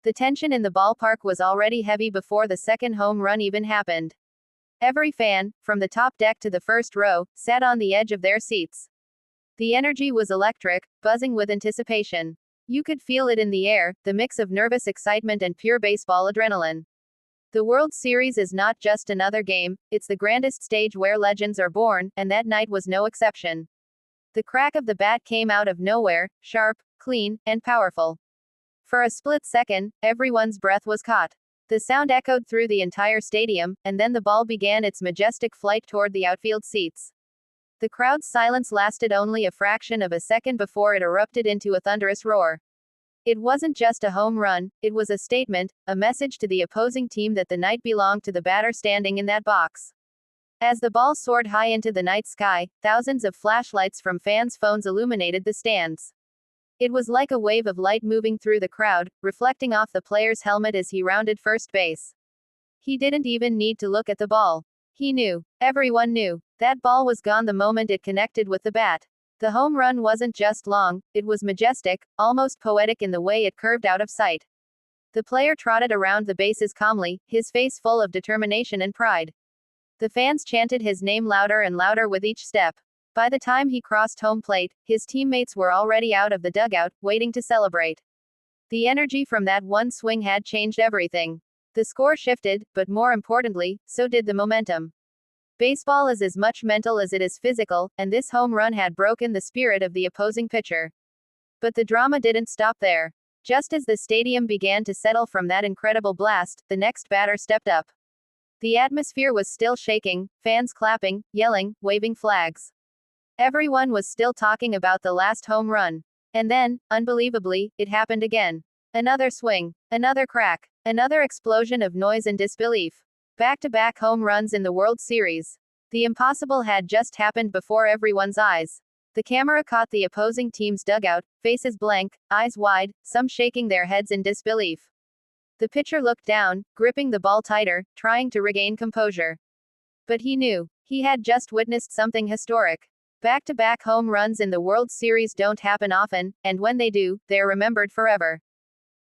The tension in the ballpark was already heavy before the second home run even happened. Every fan, from the top deck to the first row, sat on the edge of their seats. The energy was electric, buzzing with anticipation. You could feel it in the air, the mix of nervous excitement and pure baseball adrenaline. The World Series is not just another game, it's the grandest stage where legends are born, and that night was no exception. The crack of the bat came out of nowhere, sharp, clean, and powerful. For a split second, everyone's breath was caught. The sound echoed through the entire stadium, and then the ball began its majestic flight toward the outfield seats. The crowd's silence lasted only a fraction of a second before it erupted into a thunderous roar. It wasn't just a home run, it was a statement, a message to the opposing team that the night belonged to the batter standing in that box. As the ball soared high into the night sky, thousands of flashlights from fans' phones illuminated the stands. It was like a wave of light moving through the crowd, reflecting off the player's helmet as he rounded first base. He didn't even need to look at the ball. He knew. Everyone knew. That ball was gone the moment it connected with the bat. The home run wasn't just long, it was majestic, almost poetic in the way it curved out of sight. The player trotted around the bases calmly, his face full of determination and pride. The fans chanted his name louder and louder with each step. By the time he crossed home plate, his teammates were already out of the dugout, waiting to celebrate. The energy from that one swing had changed everything. The score shifted, but more importantly, so did the momentum. Baseball is as much mental as it is physical, and this home run had broken the spirit of the opposing pitcher. But the drama didn't stop there. Just as the stadium began to settle from that incredible blast, the next batter stepped up. The atmosphere was still shaking, fans clapping, yelling, waving flags. Everyone was still talking about the last home run. And then, unbelievably, it happened again. Another swing, another crack, another explosion of noise and disbelief. Back-to-back home runs in the World Series. The impossible had just happened before everyone's eyes. The camera caught the opposing team's dugout, faces blank, eyes wide, some shaking their heads in disbelief. The pitcher looked down, gripping the ball tighter, trying to regain composure. But he knew. He had just witnessed something historic. Back-to-back home runs in the World Series don't happen often, and when they do, they're remembered forever.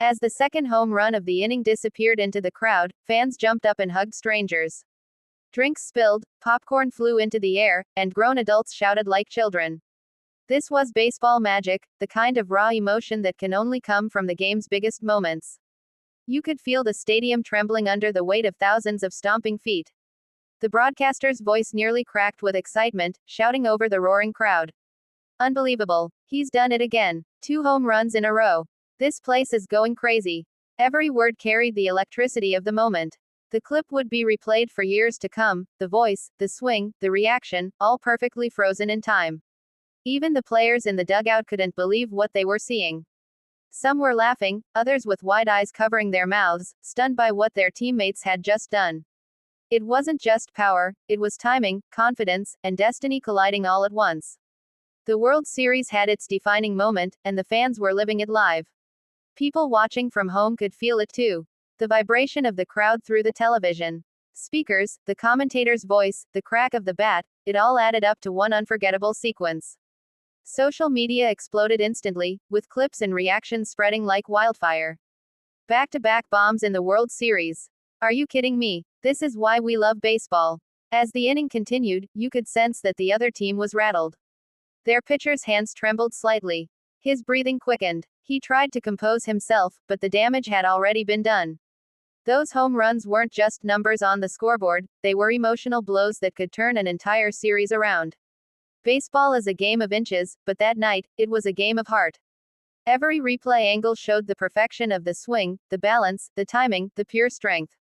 As the second home run of the inning disappeared into the crowd, fans jumped up and hugged strangers. Drinks spilled, popcorn flew into the air, and grown adults shouted like children. This was baseball magic, the kind of raw emotion that can only come from the game's biggest moments. You could feel the stadium trembling under the weight of thousands of stomping feet. The broadcaster's voice nearly cracked with excitement, shouting over the roaring crowd. Unbelievable. He's done it again. 2 home runs in a row. This place is going crazy. Every word carried the electricity of the moment. The clip would be replayed for years to come, the voice, the swing, the reaction, all perfectly frozen in time. Even the players in the dugout couldn't believe what they were seeing. Some were laughing, others with wide eyes covering their mouths, stunned by what their teammates had just done. It wasn't just power, it was timing, confidence, and destiny colliding all at once. The World Series had its defining moment, and the fans were living it live. People watching from home could feel it too. The vibration of the crowd through the television speakers, the commentator's voice, the crack of the bat, it all added up to one unforgettable sequence. Social media exploded instantly, with clips and reactions spreading like wildfire. Back-to-back bombs in the World Series. Are you kidding me? This is why we love baseball. As the inning continued, you could sense that the other team was rattled. Their pitcher's hands trembled slightly. His breathing quickened. He tried to compose himself, but the damage had already been done. Those home runs weren't just numbers on the scoreboard, they were emotional blows that could turn an entire series around. Baseball is a game of inches, but that night, it was a game of heart. Every replay angle showed the perfection of the swing, the balance, the timing, the pure strength.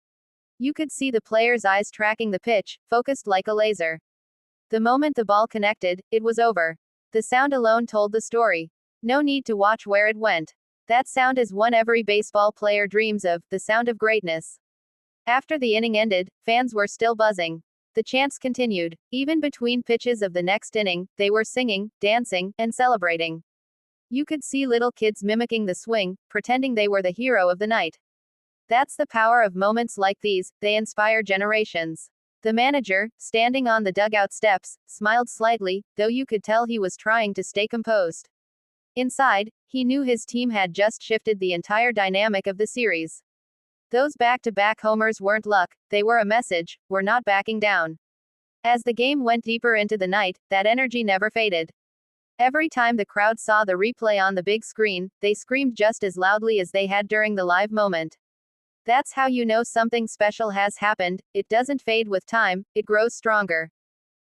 You could see the player's eyes tracking the pitch, focused like a laser. The moment the ball connected, it was over. The sound alone told the story. No need to watch where it went. That sound is one every baseball player dreams of, the sound of greatness. After the inning ended, fans were still buzzing. The chants continued. Even between pitches of the next inning, they were singing, dancing, and celebrating. You could see little kids mimicking the swing, pretending they were the hero of the night. That's the power of moments like these, they inspire generations. The manager, standing on the dugout steps, smiled slightly, though you could tell he was trying to stay composed. Inside, he knew his team had just shifted the entire dynamic of the series. Those back-to-back homers weren't luck, they were a message: we're not backing down. As the game went deeper into the night, that energy never faded. Every time the crowd saw the replay on the big screen, they screamed just as loudly as they had during the live moment. That's how you know something special has happened. It doesn't fade with time, it grows stronger.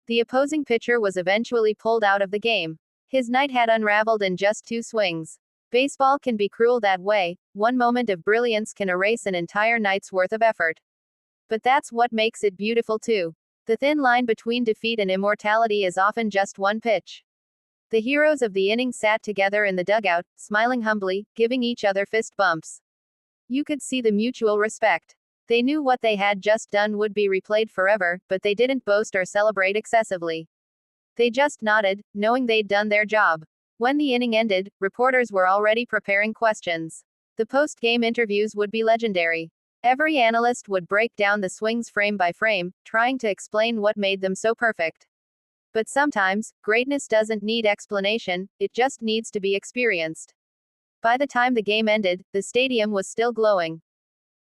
The opposing pitcher was eventually pulled out of the game. His night had unraveled in just 2 swings. Baseball can be cruel that way. One moment of brilliance can erase an entire night's worth of effort. But that's what makes it beautiful too. The thin line between defeat and immortality is often just one pitch. The heroes of the inning sat together in the dugout, smiling humbly, giving each other fist bumps. You could see the mutual respect. They knew what they had just done would be replayed forever, but they didn't boast or celebrate excessively. They just nodded, knowing they'd done their job. When the inning ended, reporters were already preparing questions. The post-game interviews would be legendary. Every analyst would break down the swings frame by frame, trying to explain what made them so perfect. But sometimes, greatness doesn't need explanation, it just needs to be experienced. By the time the game ended, the stadium was still glowing.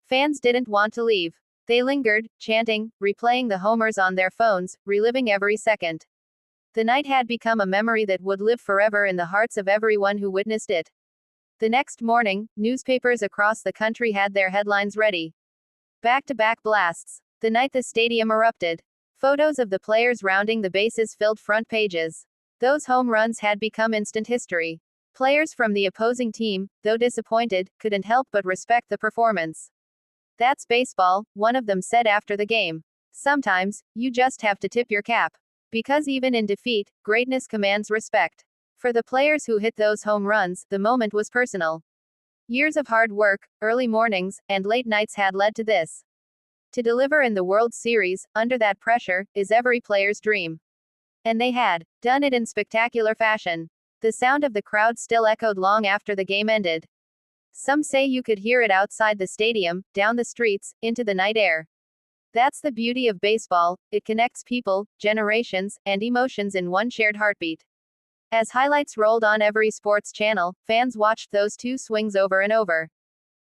Fans didn't want to leave. They lingered, chanting, replaying the homers on their phones, reliving every second. The night had become a memory that would live forever in the hearts of everyone who witnessed it. The next morning, newspapers across the country had their headlines ready. Back-to-back blasts. The night the stadium erupted. Photos of the players rounding the bases filled front pages. Those home runs had become instant history. Players from the opposing team, though disappointed, couldn't help but respect the performance. That's baseball, one of them said after the game. Sometimes, you just have to tip your cap. Because even in defeat, greatness commands respect. For the players who hit those home runs, the moment was personal. Years of hard work, early mornings, and late nights had led to this. To deliver in the World Series, under that pressure, is every player's dream. And they had done it in spectacular fashion. The sound of the crowd still echoed long after the game ended. Some say you could hear it outside the stadium, down the streets, into the night air. That's the beauty of baseball, it connects people, generations, and emotions in one shared heartbeat. As highlights rolled on every sports channel, fans watched those 2 swings over and over.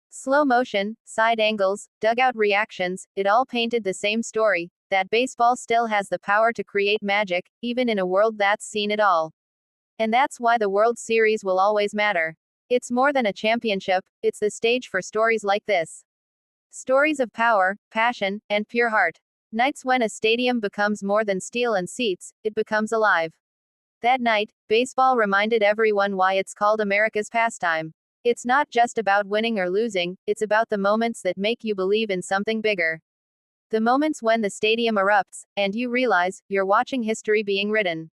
Slow motion, side angles, dugout reactions, it all painted the same story, that baseball still has the power to create magic, even in a world that's seen it all. And that's why the World Series will always matter. It's more than a championship, it's the stage for stories like this. Stories of power, passion, and pure heart. Nights when a stadium becomes more than steel and seats, it becomes alive. That night, baseball reminded everyone why it's called America's pastime. It's not just about winning or losing, it's about the moments that make you believe in something bigger. The moments when the stadium erupts, and you realize, you're watching history being written.